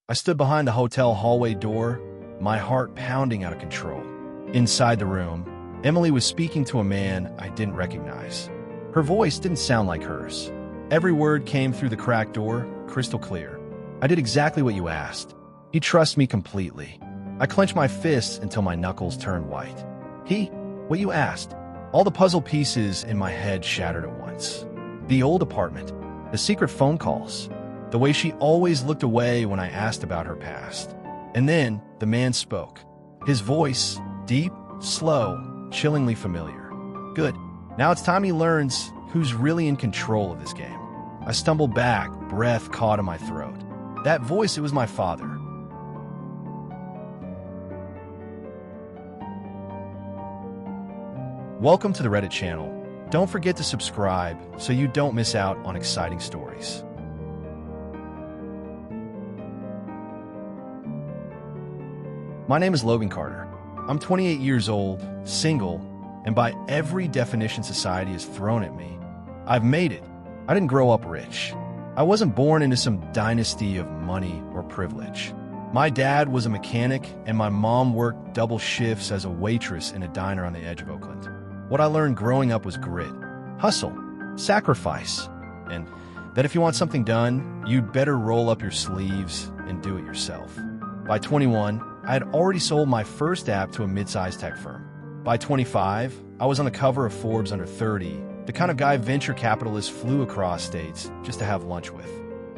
I stood behind the hotel hallway door, my heart pounding out of control. Inside the room, Emily was speaking to a man I didn't recognize. Her voice didn't sound like hers. Every word came through the cracked door, crystal clear. I did exactly what you asked. He trusts me completely. I clenched my fists until my knuckles turned white. What you asked? All the puzzle pieces in my head shattered at once. The old apartment, the secret phone calls, the way she always looked away when I asked about her past. And then the man spoke. His voice, deep, slow, chillingly familiar. Good. Now it's time he learns who's really in control of this game. I stumbled back, breath caught in my throat. That voice, it was my father. Welcome to the Reddit channel. Don't forget to subscribe so you don't miss out on exciting stories. My name is Logan Carter. I'm 28 years old, single, and by every definition society has thrown at me, I've made it. I didn't grow up rich. I wasn't born into some dynasty of money or privilege. My dad was a mechanic, and my mom worked double shifts as a waitress in a diner on the edge of Oakland. What I learned growing up was grit, hustle, sacrifice, and that if you want something done, you'd better roll up your sleeves and do it yourself. By 21, I had already sold my first app to a mid-sized tech firm. By 25, I was on the cover of Forbes Under 30, the kind of guy venture capitalists flew across states just to have lunch with.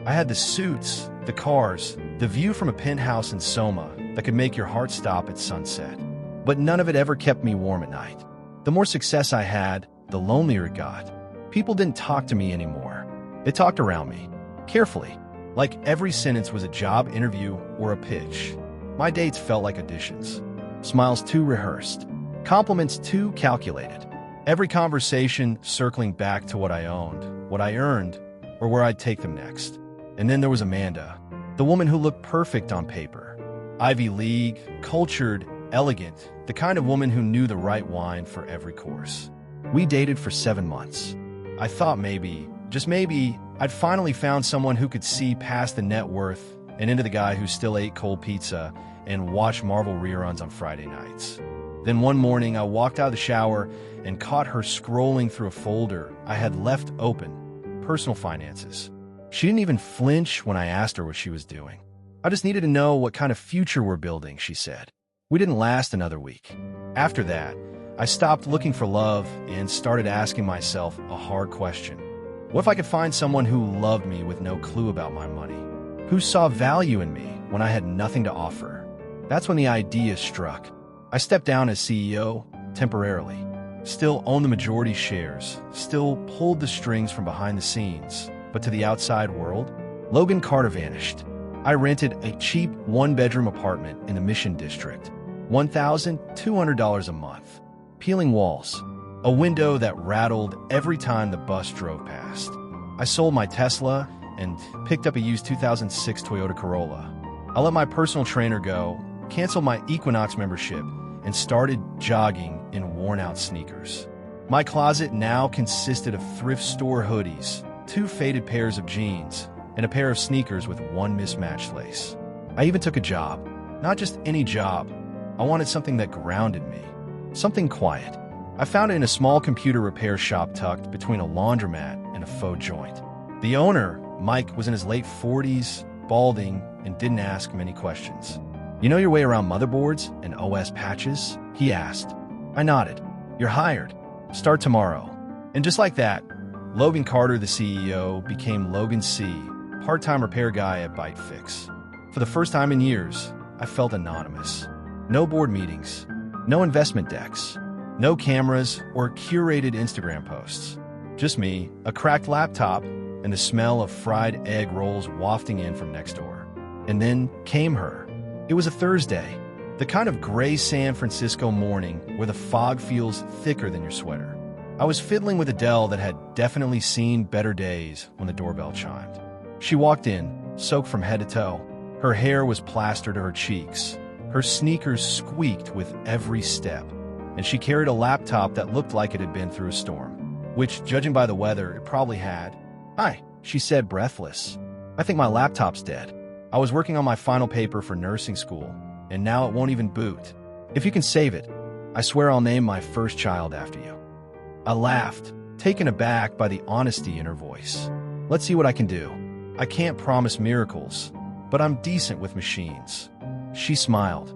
I had the suits, the cars, the view from a penthouse in Soma that could make your heart stop at sunset. But none of it ever kept me warm at night. The more success I had, the lonelier it got. People didn't talk to me anymore. They talked around me, carefully, like every sentence was a job interview or a pitch. My dates felt like auditions. Smiles too rehearsed. Compliments too calculated. Every conversation circling back to what I owned, what I earned, or where I'd take them next. And then there was Amanda, the woman who looked perfect on paper. Ivy League, cultured, elegant, the kind of woman who knew the right wine for every course. We dated for 7 months. I thought maybe, just maybe, I'd finally found someone who could see past the net worth and into the guy who still ate cold pizza and watched Marvel reruns on Friday nights. Then one morning, I walked out of the shower and caught her scrolling through a folder I had left open, personal finances. She didn't even flinch when I asked her what she was doing. I just needed to know what kind of future we're building, she said. We didn't last another week. After that, I stopped looking for love and started asking myself a hard question. What if I could find someone who loved me with no clue about my money? Who saw value in me when I had nothing to offer? That's when the idea struck. I stepped down as CEO, temporarily. Still owned the majority shares, still pulled the strings from behind the scenes. But to the outside world, Logan Carter vanished. I rented a cheap one-bedroom apartment in the Mission District. $1,200 a month. Peeling walls. A window that rattled every time the bus drove past. I sold my Tesla and picked up a used 2006 Toyota Corolla. I let my personal trainer go, canceled my Equinox membership, and started jogging in worn-out sneakers. My closet now consisted of thrift store hoodies, 2 faded pairs of jeans, and a pair of sneakers with 1 mismatched lace. I even took a job. Not just any job. I wanted something that grounded me. Something quiet. I found it in a small computer repair shop tucked between a laundromat and a faux joint. The owner, Mike, was in his late 40s, balding, and didn't ask many questions. You know your way around motherboards and OS patches? He asked. I nodded. You're hired. Start tomorrow. And just like that, Logan Carter, the CEO, became Logan C., part-time repair guy at ByteFix. For the first time in years, I felt anonymous. No board meetings, no investment decks, no cameras or curated Instagram posts. Just me, a cracked laptop, and the smell of fried egg rolls wafting in from next door. And then came her. It was a Thursday, the kind of gray San Francisco morning where the fog feels thicker than your sweater. I was fiddling with Adele that had definitely seen better days when the doorbell chimed. She walked in, soaked from head to toe. Her hair was plastered to her cheeks. Her sneakers squeaked with every step, and she carried a laptop that looked like it had been through a storm, which, judging by the weather, it probably had. Hi, she said, breathless. I think my laptop's dead. I was working on my final paper for nursing school, and now it won't even boot. If you can save it, I swear I'll name my first child after you." I laughed, taken aback by the honesty in her voice. "Let's see what I can do. I can't promise miracles, but I'm decent with machines." She smiled.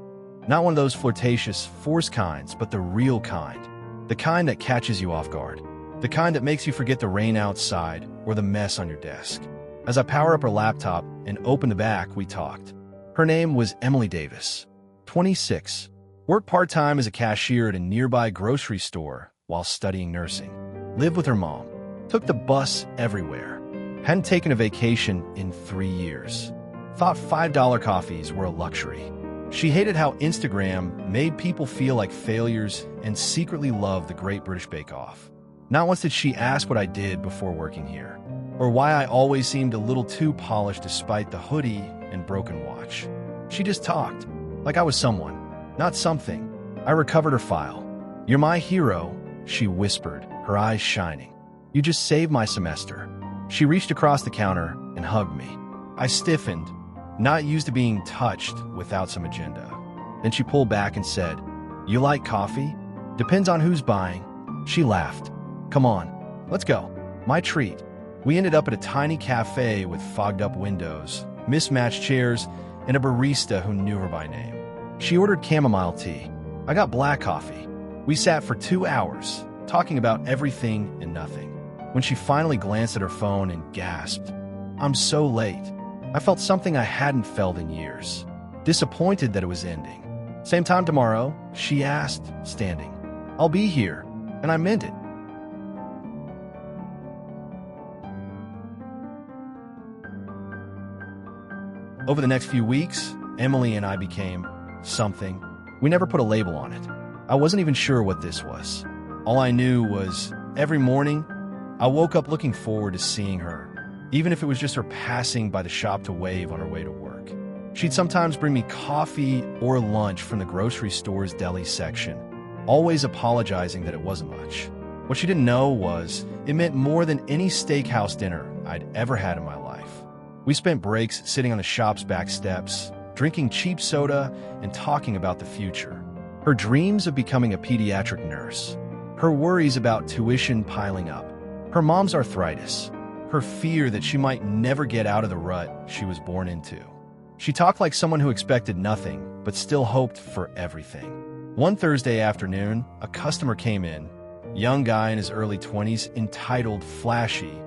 Not one of those flirtatious, forced kinds, but the real kind. The kind that catches you off guard. The kind that makes you forget the rain outside or the mess on your desk. As I power up her laptop and open the back, we talked. Her name was Emily Davis, 26. Worked part-time as a cashier at a nearby grocery store while studying nursing. Lived with her mom. Took the bus everywhere. Hadn't taken a vacation in 3 years. Thought $5 coffees were a luxury. She hated how Instagram made people feel like failures and secretly loved the Great British Bake Off. Not once did she ask what I did before working here, or why I always seemed a little too polished despite the hoodie and broken watch. She just talked, like I was someone, not something. I recovered her file. "You're my hero," she whispered, her eyes shining. "You just saved my semester." She reached across the counter and hugged me. I stiffened, not used to being touched without some agenda. Then she pulled back and said, "You like coffee? Depends on who's buying." She laughed. "Come on, let's go." My treat. We ended up at a tiny cafe with fogged-up windows, mismatched chairs, and a barista who knew her by name. She ordered chamomile tea. I got black coffee. We sat for 2 hours, talking about everything and nothing. When she finally glanced at her phone and gasped, "I'm so late," I felt something I hadn't felt in years. Disappointed that it was ending. "Same time tomorrow?" she asked, standing. "I'll be here," and I meant it. Over the next few weeks, Emily and I became something. We never put a label on it. I wasn't even sure what this was. All I knew was every morning, I woke up looking forward to seeing her, even if it was just her passing by the shop to wave on her way to work. She'd sometimes bring me coffee or lunch from the grocery store's deli section, always apologizing that it wasn't much. What she didn't know was it meant more than any steakhouse dinner I'd ever had in my life. We spent breaks sitting on the shop's back steps, drinking cheap soda and talking about the future. Her dreams of becoming a pediatric nurse. Her worries about tuition piling up. Her mom's arthritis. Her fear that she might never get out of the rut she was born into. She talked like someone who expected nothing, but still hoped for everything. One Thursday afternoon, a customer came in, young guy in his early 20s, entitled Flashy,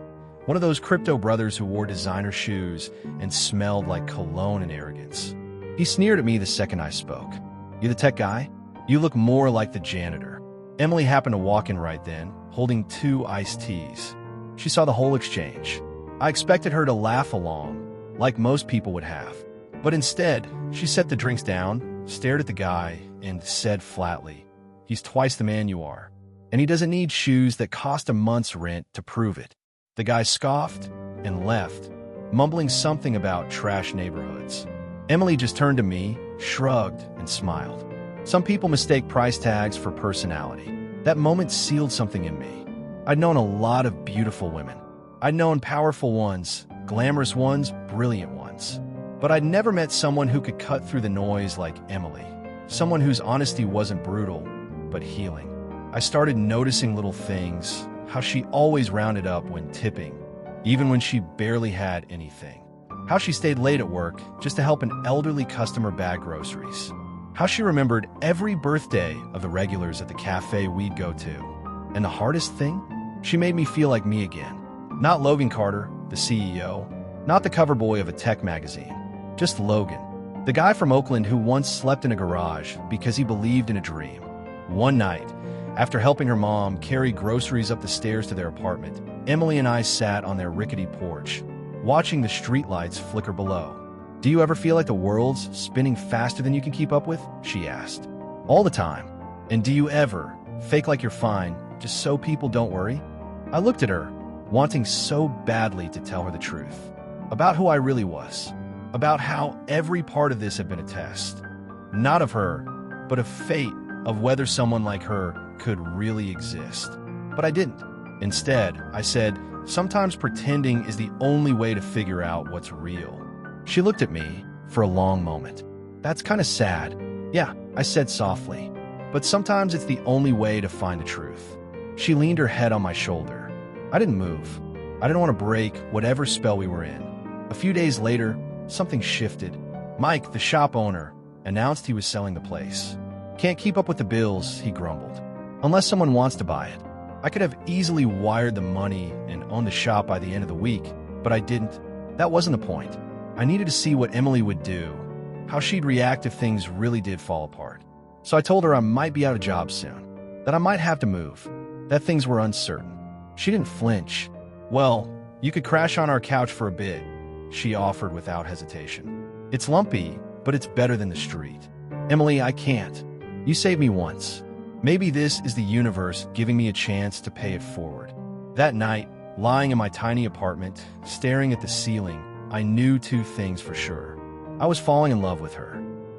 one of those crypto brothers who wore designer shoes and smelled like cologne and arrogance. He sneered at me the second I spoke. "You the tech guy? You look more like the janitor." Emily happened to walk in right then, holding 2 iced teas. She saw the whole exchange. I expected her to laugh along, like most people would have. But instead, she set the drinks down, stared at the guy, and said flatly, "He's twice the man you are. And he doesn't need shoes that cost a month's rent to prove it." The guy scoffed and left, mumbling something about trash neighborhoods. Emily just turned to me, shrugged, and smiled. Some people mistake price tags for personality. That moment sealed something in me. I'd known a lot of beautiful women. I'd known powerful ones, glamorous ones, brilliant ones. But I'd never met someone who could cut through the noise like Emily. Someone whose honesty wasn't brutal, but healing. I started noticing little things, how she always rounded up when tipping, even when she barely had anything. How she stayed late at work just to help an elderly customer bag groceries. How she remembered every birthday of the regulars at the cafe we'd go to. And the hardest thing? She made me feel like me again. Not Logan Carter, the CEO. Not the cover boy of a tech magazine. Just Logan. The guy from Oakland who once slept in a garage because he believed in a dream. One night, after helping her mom carry groceries up the stairs to their apartment, Emily and I sat on their rickety porch, watching the streetlights flicker below. "Do you ever feel like the world's spinning faster than you can keep up with?" she asked. "All the time. And do you ever fake like you're fine, just so people don't worry?" I looked at her, wanting so badly to tell her the truth. About who I really was. About how every part of this had been a test. Not of her, but of fate, of whether someone like her could really exist. But I didn't. Instead, I said, sometimes pretending is the only way to figure out what's real. She looked at me for a long moment. That's kind of sad. Yeah, I said softly. But sometimes it's the only way to find the truth. She leaned her head on my shoulder. I didn't move. I didn't want to break whatever spell we were in. A few days later, something shifted. Mike, the shop owner, announced he was selling the place. Can't keep up with the bills, he grumbled. Unless someone wants to buy it. I could have easily wired the money and owned the shop by the end of the week, but I didn't. That wasn't the point. I needed to see what Emily would do, how she'd react if things really did fall apart. So I told her I might be out of job soon, that I might have to move, that things were uncertain. She didn't flinch. Well, you could crash on our couch for a bit, she offered without hesitation. It's lumpy, but it's better than the street. Emily, I can't. You saved me once. Maybe this is the universe giving me a chance to pay it forward. That night, lying in my tiny apartment, staring at the ceiling, I knew two things for sure. I was falling in love with her,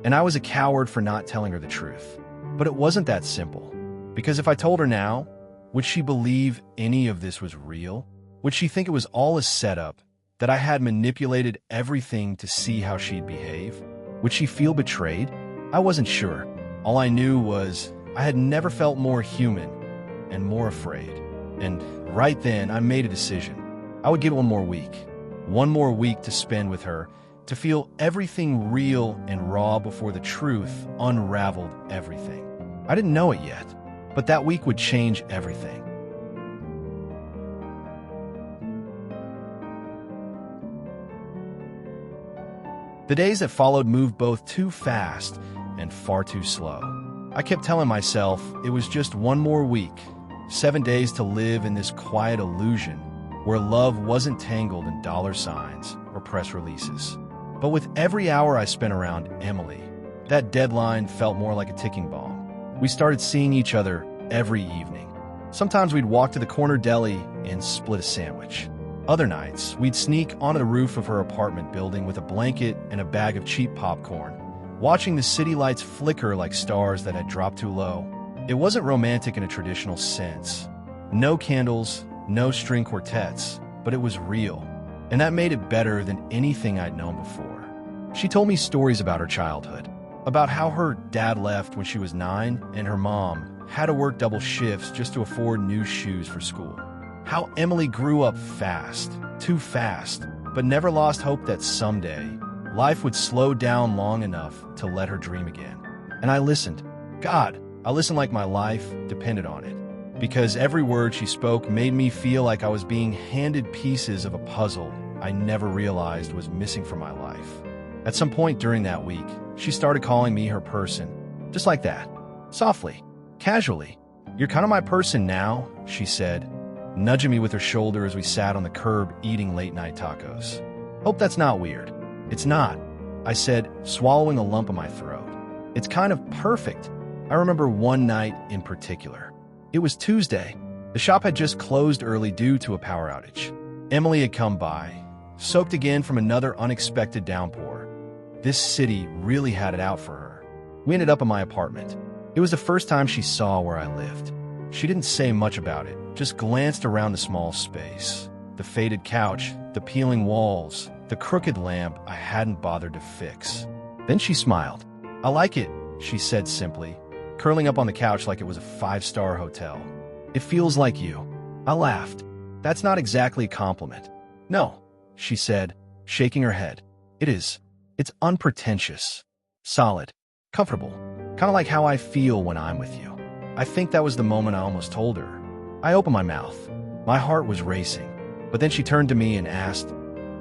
and I was a coward for not telling her the truth. But it wasn't that simple. Because if I told her now, would she believe any of this was real? Would she think it was all a setup, that I had manipulated everything to see how she'd behave? Would she feel betrayed? I wasn't sure. All I knew was I had never felt more human and more afraid. And right then, I made a decision. I would give it one more week to spend with her, to feel everything real and raw before the truth unraveled everything. I didn't know it yet, but that week would change everything. The days that followed moved both too fast and far too slow. I kept telling myself it was just one more week, 7 days to live in this quiet illusion where love wasn't tangled in dollar signs or press releases. But with every hour I spent around Emily, that deadline felt more like a ticking bomb. We started seeing each other every evening. Sometimes we'd walk to the corner deli and split a sandwich. Other nights, we'd sneak onto the roof of her apartment building with a blanket and a bag of cheap popcorn, watching the city lights flicker like stars that had dropped too low. It wasn't romantic in a traditional sense. No candles, no string quartets, but it was real. And that made it better than anything I'd known before. She told me stories about her childhood, about how her dad left when she was 9 and her mom had to work double shifts just to afford new shoes for school. How Emily grew up fast, too fast, but never lost hope that someday life would slow down long enough to let her dream again. And I listened. God, I listened like my life depended on it. Because every word she spoke made me feel like I was being handed pieces of a puzzle I never realized was missing from my life. At some point during that week, she started calling me her person. Just like that. Softly. Casually. You're kind of my person now, she said, nudging me with her shoulder as we sat on the curb eating late-night tacos. Hope that's not weird. It's not, I said, swallowing a lump in my throat. It's kind of perfect. I remember one night in particular. It was Tuesday. The shop had just closed early due to a power outage. Emily had come by, soaked again from another unexpected downpour. This city really had it out for her. We ended up in my apartment. It was the first time she saw where I lived. She didn't say much about it, just glanced around the small space. The faded couch, the peeling walls, the crooked lamp I hadn't bothered to fix. Then she smiled. I like it, she said simply, curling up on the couch like it was a 5-star hotel. It feels like you. I laughed. That's not exactly a compliment. No, she said, shaking her head. It is. It's unpretentious. Solid. Comfortable. Kind of like how I feel when I'm with you. I think that was the moment I almost told her. I opened my mouth. My heart was racing. But then she turned to me and asked,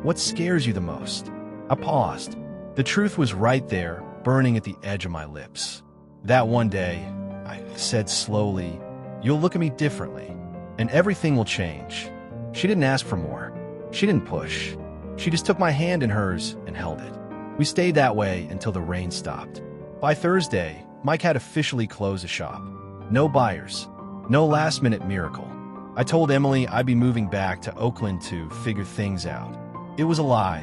"What scares you the most?" I paused. The truth was right there, burning at the edge of my lips. That one day, I said slowly, "You'll look at me differently, and everything will change." She didn't ask for more. She didn't push. She just took my hand in hers and held it. We stayed that way until the rain stopped. By Thursday, Mike had officially closed the shop. No buyers. No last-minute miracle. I told Emily I'd be moving back to Oakland to figure things out. It was a lie.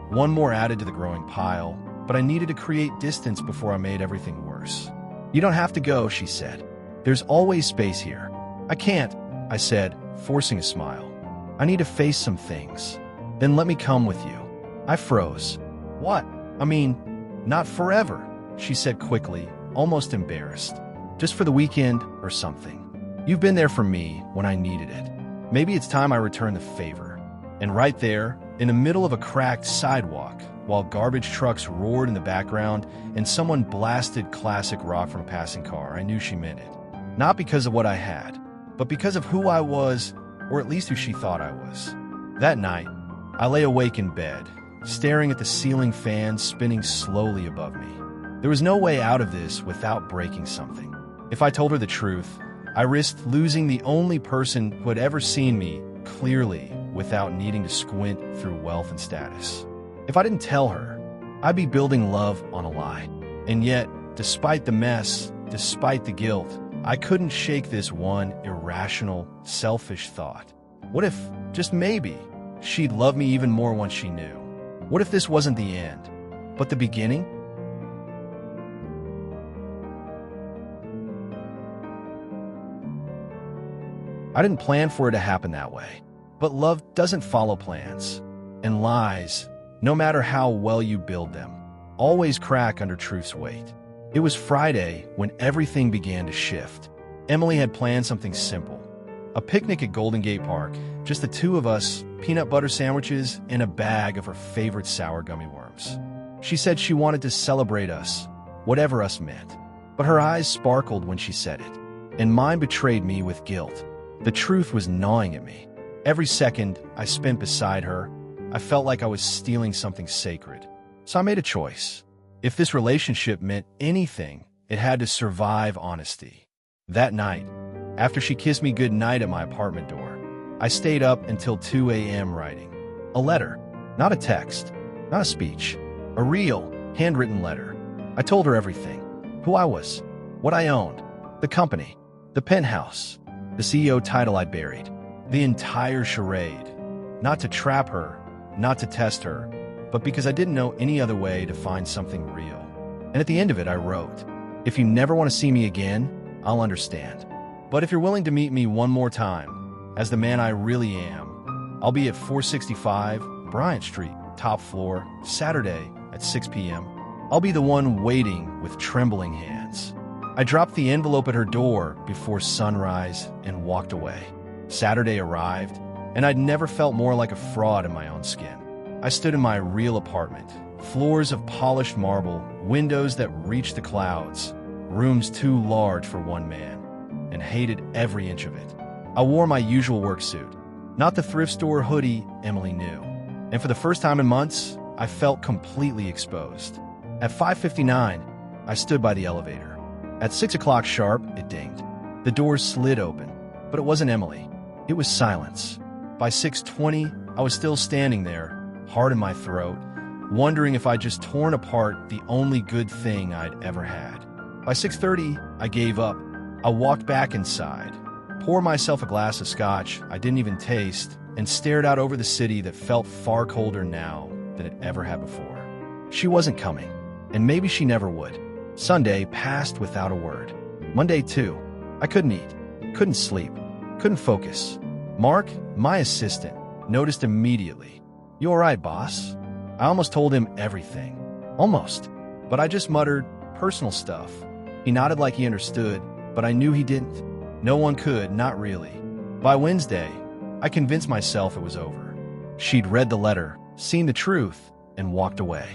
One more added to the growing pile, but I needed to create distance before I made everything worse. "You don't have to go," she said. "There's always space here." "I can't," I said, forcing a smile. "I need to face some things. Then let me come with you." I froze. What? I mean, not forever, she said quickly, almost embarrassed. Just for the weekend or something. You've been there for me when I needed it. Maybe it's time I return the favor. And right there, in the middle of a cracked sidewalk, while garbage trucks roared in the background and someone blasted classic rock from a passing car, I knew she meant it. Not because of what I had, but because of who I was, or at least who she thought I was. That night, I lay awake in bed, staring at the ceiling fan spinning slowly above me. There was no way out of this without breaking something. If I told her the truth, I risked losing the only person who had ever seen me clearly without needing to squint through wealth and status. If I didn't tell her, I'd be building love on a lie. And yet, despite the mess, despite the guilt, I couldn't shake this one irrational, selfish thought. What if, just maybe, she'd love me even more once she knew? What if this wasn't the end, but the beginning? I didn't plan for it to happen that way. But love doesn't follow plans. And lies, no matter how well you build them, always crack under truth's weight. It was Friday when everything began to shift. Emily had planned something simple. A picnic at Golden Gate Park, just the two of us, peanut butter sandwiches, and a bag of her favorite sour gummy worms. She said she wanted to celebrate us, whatever us meant. But her eyes sparkled when she said it, and mine betrayed me with guilt. The truth was gnawing at me. Every second I spent beside her, I felt like I was stealing something sacred. So I made a choice. If this relationship meant anything, it had to survive honesty. That night, after she kissed me goodnight at my apartment door, I stayed up until 2 a.m. writing. A letter, not a text, not a speech, a real, handwritten letter. I told her everything. Who I was, what I owned, the company, the penthouse, the CEO title I'd buried, the entire charade. Not to trap her, not to test her, but because I didn't know any other way to find something real. And at the end of it, I wrote, if you never want to see me again, I'll understand. But if you're willing to meet me one more time, as the man I really am, I'll be at 465 Bryant Street, top floor, Saturday at 6 p.m. I'll be the one waiting with trembling hands. I dropped the envelope at her door before sunrise and walked away. Saturday arrived, and I'd never felt more like a fraud in my own skin. I stood in my real apartment, floors of polished marble, windows that reached the clouds, rooms too large for one man, and hated every inch of it. I wore my usual work suit, not the thrift store hoodie Emily knew. And for the first time in months, I felt completely exposed. At 5:59, I stood by the elevator. At 6 o'clock sharp, it dinged. The doors slid open, but it wasn't Emily. It was silence. By 6:20, I was still standing there, heart in my throat, wondering if I'd just torn apart the only good thing I'd ever had. By 6:30, I gave up. I walked back inside, poured myself a glass of scotch I didn't even taste, and stared out over the city that felt far colder now than it ever had before. She wasn't coming, and maybe she never would. Sunday passed without a word. Monday, too. I couldn't eat, couldn't sleep, couldn't focus. Mark, my assistant, noticed immediately. You all right, boss? I almost told him everything. Almost. But I just muttered, personal stuff. He nodded like he understood, but I knew he didn't. No one could, not really. By Wednesday, I convinced myself it was over. She'd read the letter, seen the truth, and walked away.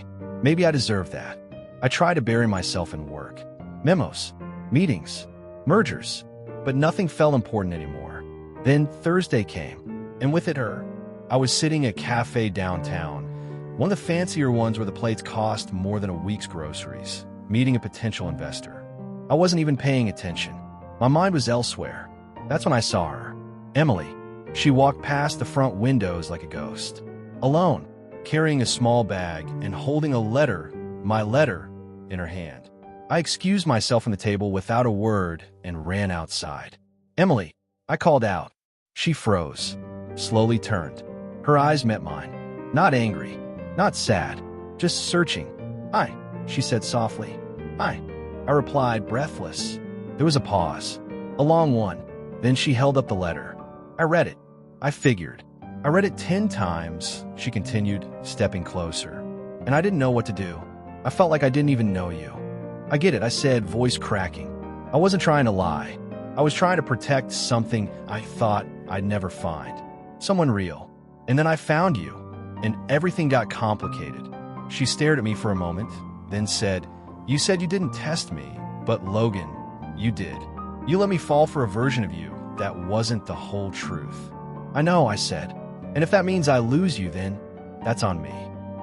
Maybe I deserved that. I tried to bury myself in work. Memos, meetings, mergers, but nothing felt important anymore. Then Thursday came, and with it her. I was sitting at a cafe downtown, one of the fancier ones where the plates cost more than a week's groceries, meeting a potential investor. I wasn't even paying attention. My mind was elsewhere. That's when I saw her. Emily. She walked past the front windows like a ghost. Alone, carrying a small bag and holding a letter, my letter, in her hand. I excused myself from the table without a word and ran outside. Emily, I called out. She froze, slowly turned. Her eyes met mine. Not angry, not sad, just searching. Hi, she said softly. Hi, I replied, breathless. There was a pause, a long one. Then she held up the letter. I read it. I figured. I read it 10 times, she continued, stepping closer. and I didn't know what to do. I felt like I didn't even know you. I get it, I said, voice cracking. I wasn't trying to lie. I was trying to protect something I thought I'd never find. Someone real. And then I found you, and everything got complicated. She stared at me for a moment, then said, "You said you didn't test me, but Logan, you did. You let me fall for a version of you that wasn't the whole truth." "I know," I said. "And if that means I lose you, then that's on me."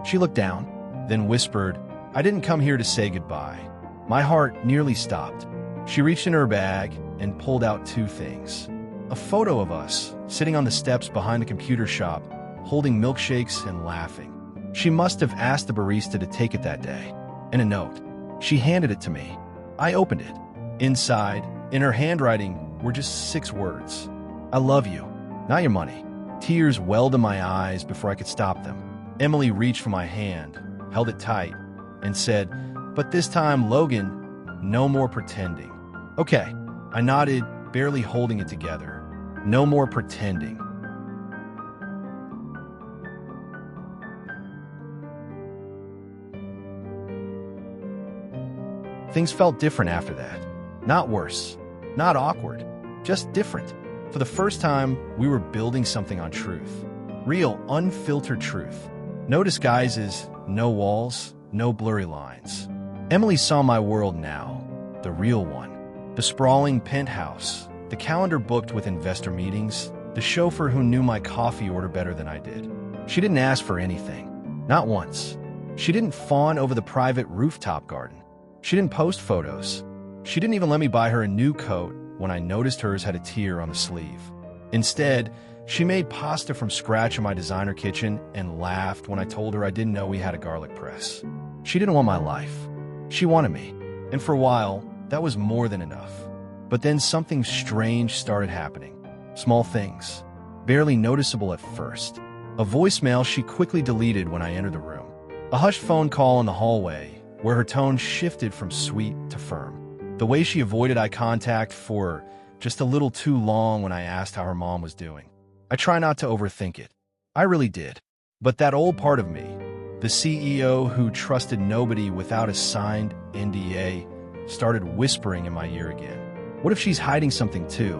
She looked down, then whispered, "I didn't come here to say goodbye." My heart nearly stopped. She reached in her bag and pulled out two things. A photo of us sitting on the steps behind the computer shop, holding milkshakes and laughing. She must have asked the barista to take it that day. And a note. She handed it to me. I opened it. Inside, in her handwriting, were just 6 words. "I love you, not your money." Tears welled in my eyes before I could stop them. Emily reached for my hand, held it tight, and said, "But this time, Logan, no more pretending." "Okay," I nodded, barely holding it together. No more pretending. Things felt different after that. Not worse, not awkward, just different. For the first time, we were building something on truth. Real, unfiltered truth. No disguises, no walls, no blurry lines. Emily saw my world now, the real one. The sprawling penthouse, the calendar booked with investor meetings, the chauffeur who knew my coffee order better than I did. She didn't ask for anything, not once. She didn't fawn over the private rooftop garden. She didn't post photos. She didn't even let me buy her a new coat when I noticed hers had a tear on the sleeve. Instead, she made pasta from scratch in my designer kitchen and laughed when I told her I didn't know we had a garlic press. She didn't want my life. She wanted me. And for a while, that was more than enough. But then something strange started happening. Small things, barely noticeable at first. A voicemail she quickly deleted when I entered the room. A hushed phone call in the hallway, where her tone shifted from sweet to firm. The way she avoided eye contact for just a little too long when I asked how her mom was doing. I try not to overthink it. I really did. But that old part of me, the CEO who trusted nobody without a signed NDA, started whispering in my ear again. What if she's hiding something too?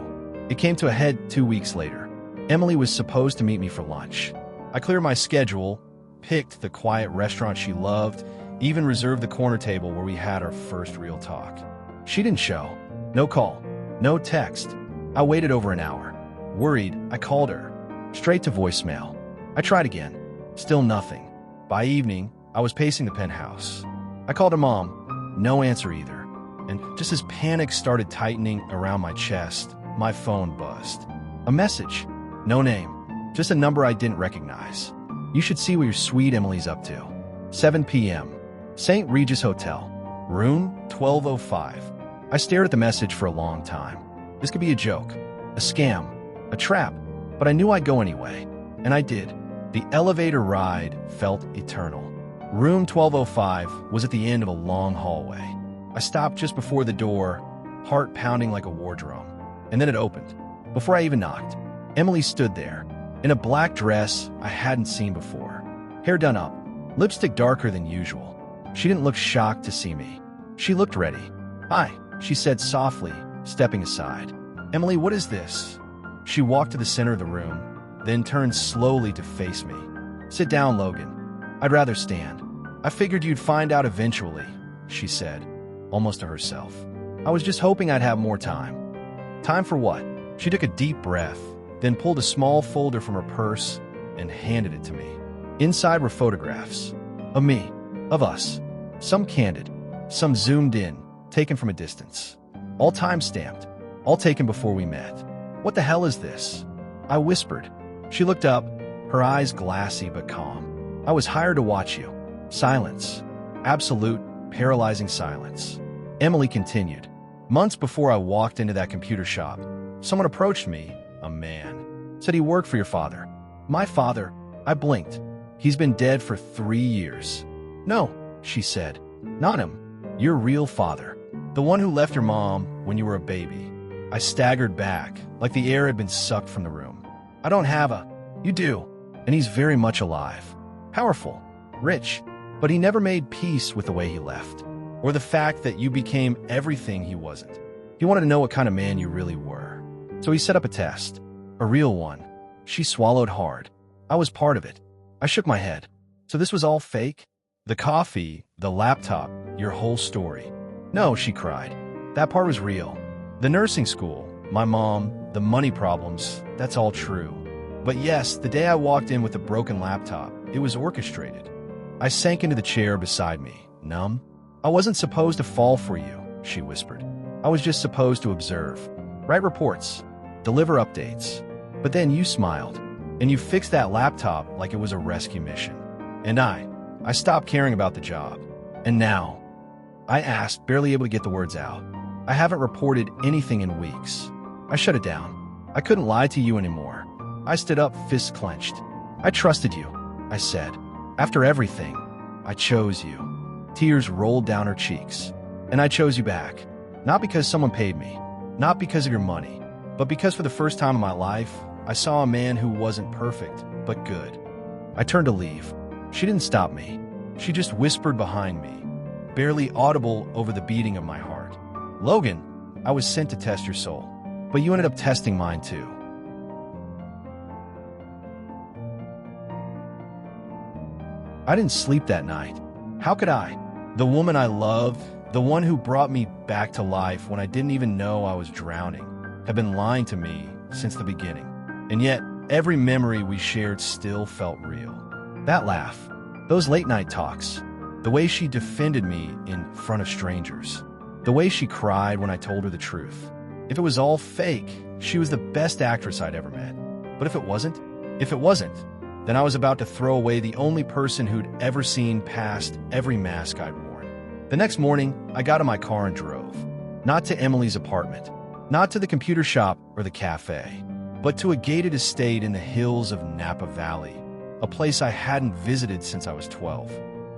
It came to a head 2 weeks later. Emily was supposed to meet me for lunch. I cleared my schedule, picked the quiet restaurant she loved, even reserved the corner table where we had our first real talk. She didn't show. No call. No text. I waited over an hour. Worried, I called her. Straight to voicemail. I tried again. Still nothing. By evening, I was pacing the penthouse. I called her mom. No answer either. And just as panic started tightening around my chest, my phone buzzed. A message. No name. Just a number I didn't recognize. "You should see what your sweet Emily's up to. 7 p.m. St. Regis Hotel. Room 1205. I stared at the message for a long time. This could be a joke, a scam, a trap, but I knew I'd go anyway. And I did. The elevator ride felt eternal. Room 1205 was at the end of a long hallway. I stopped just before the door, heart pounding like a war drum. And then it opened. Before I even knocked, Emily stood there, in a black dress I hadn't seen before. Hair done up, lipstick darker than usual. She didn't look shocked to see me. She looked ready. "Hi," she said softly, stepping aside. "Emily, what is this?" She walked to the center of the room, then turned slowly to face me. "Sit down, Logan. I'd rather stand. I figured you'd find out eventually," she said, almost to herself. "I was just hoping I'd have more time." "Time for what?" She took a deep breath, then pulled a small folder from her purse and handed it to me. Inside were photographs. Of me. Of us. Some candid. Some zoomed in, taken from a distance. All time-stamped. All taken before we met. "What the hell is this?" I whispered. She looked up, her eyes glassy but calm. "I was hired to watch you." Silence. Absolute, paralyzing silence. Emily continued. "Months before I walked into that computer shop, someone approached me, a man. Said he worked for your father." "My father?" I blinked. "He's been dead for 3 years." "No," she said. "Not him. Your real father. The one who left your mom when you were a baby." I staggered back, like the air had been sucked from the room. "I don't have a..." "You do. And he's very much alive. Powerful. Rich. But he never made peace with the way he left, or the fact that you became everything he wasn't. He wanted to know what kind of man you really were. So he set up a test, a real one. She swallowed hard. I was part of it. I shook my head. So this was all fake? The coffee, the laptop, your whole story. No, she cried. That part was real. The nursing school, my mom, the money problems, that's all true. But yes, the day I walked in with a broken laptop, it was orchestrated. I sank into the chair beside me, numb. I wasn't supposed to fall for you, she whispered. I was just supposed to observe, write reports, deliver updates. But then you smiled, and you fixed that laptop like it was a rescue mission. And I stopped caring about the job. And now, I asked, barely able to get the words out. I haven't reported anything in weeks. I shut it down. I couldn't lie to you anymore. I stood up, fists clenched. I trusted you, I said. After everything, I chose you. Tears rolled down her cheeks. And I chose you back. Not because someone paid me, not because of your money, but because for the first time in my life, I saw a man who wasn't perfect, but good. I turned to leave. She didn't stop me. She just whispered behind me, barely audible over the beating of my heart. Logan, I was sent to test your soul, but you ended up testing mine too. I didn't sleep that night. How could I? The woman I loved, the one who brought me back to life when I didn't even know I was drowning, had been lying to me since the beginning. And yet, every memory we shared still felt real. That laugh, those late-night talks, the way she defended me in front of strangers, the way she cried when I told her the truth. If it was all fake, she was the best actress I'd ever met. But if it wasn't, then I was about to throw away the only person who'd ever seen past every mask I'd worn. The next morning, I got in my car and drove. Not to Emily's apartment, not to the computer shop or the cafe, but to a gated estate in the hills of Napa Valley, a place I hadn't visited since I was 12.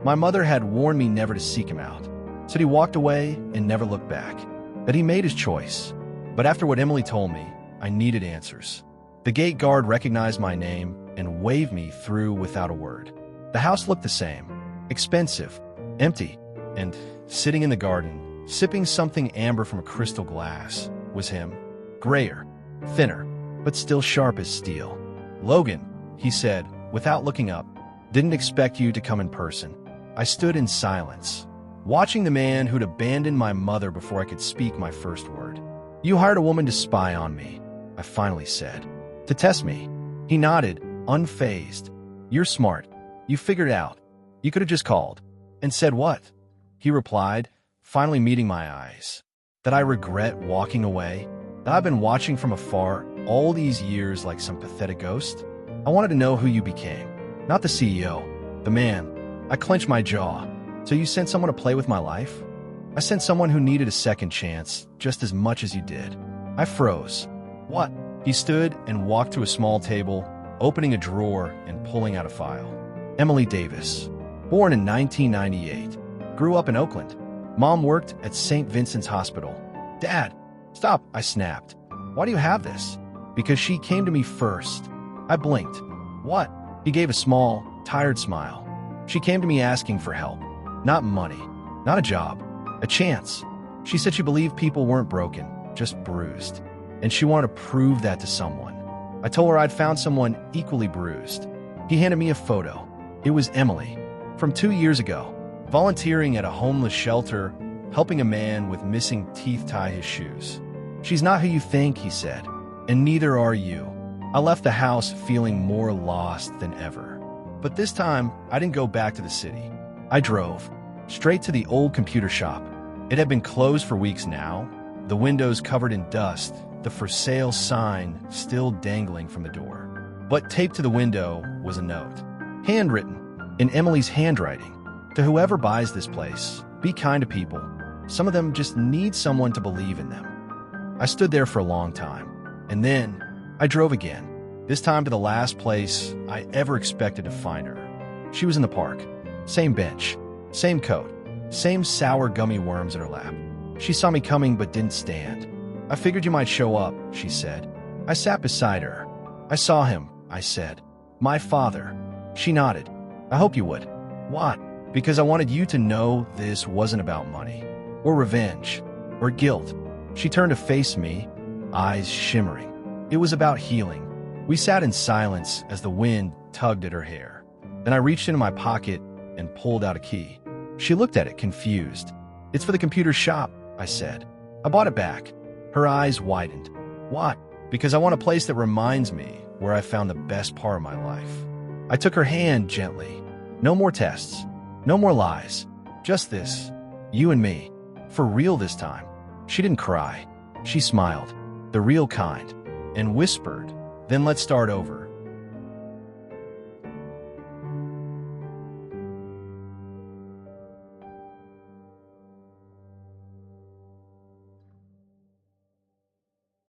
My mother had warned me never to seek him out, said he walked away and never looked back, that he made his choice. But after what Emily told me, I needed answers. The gate guard recognized my name and waved me through without a word. The house looked the same, expensive, empty, and sitting in the garden, sipping something amber from a crystal glass, was him, grayer, thinner, but still sharp as steel. Logan, he said, without looking up, didn't expect you to come in person. I stood in silence, watching the man who'd abandoned my mother before I could speak my first word. You hired a woman to spy on me, I finally said, to test me. He nodded, unfazed. You're smart. You figured it out. You could have just called. And said what? He replied, finally meeting my eyes. That I regret walking away? That I've been watching from afar all these years like some pathetic ghost? I wanted to know who you became. Not the CEO, the man. I clenched my jaw. So you sent someone to play with my life? I sent someone who needed a second chance just as much as you did. I froze. What? He stood and walked to a small table, opening a drawer and pulling out a file. Emily Davis, born in 1998, grew up in Oakland. Mom worked at St. Vincent's Hospital. Dad, stop, I snapped. Why do you have this? Because she came to me first. I blinked. What? He gave a small, tired smile. She came to me asking for help. Not money, not a job, a chance. She said she believed people weren't broken, just bruised. And she wanted to prove that to someone. I told her I'd found someone equally bruised. He handed me a photo. It was Emily, from 2 years ago, volunteering at a homeless shelter, helping a man with missing teeth tie his shoes. She's not who you think, he said, and neither are you. I left the house feeling more lost than ever. But this time, I didn't go back to the city. I drove straight to the old computer shop. It had been closed for weeks now, the windows covered in dust, the for sale sign still dangling from the door. But taped to the window was a note, handwritten, in Emily's handwriting. To whoever buys this place, be kind to people. Some of them just need someone to believe in them. I stood there for a long time, and then I drove again, this time to the last place I ever expected to find her. She was in the park, same bench, same coat, same sour gummy worms in her lap. She saw me coming but didn't stand. I figured you might show up, she said. I sat beside her. I saw him, I said. My father. She nodded. I hope you would. What? because I wanted you to know this wasn't about money, or revenge, or guilt. She turned to face me, eyes shimmering. It was about healing. We sat in silence as the wind tugged at her hair. Then I reached into my pocket and pulled out a key. She looked at it, confused. "It's for the computer shop," I said. "I bought it back." Her eyes widened. "Why?" "Because I want a place that reminds me where I found the best part of my life." I took her hand gently. "No more tests. No more lies. Just this. You and me. For real this time." She didn't cry. She smiled. The real kind. And whispered, "Then let's start over."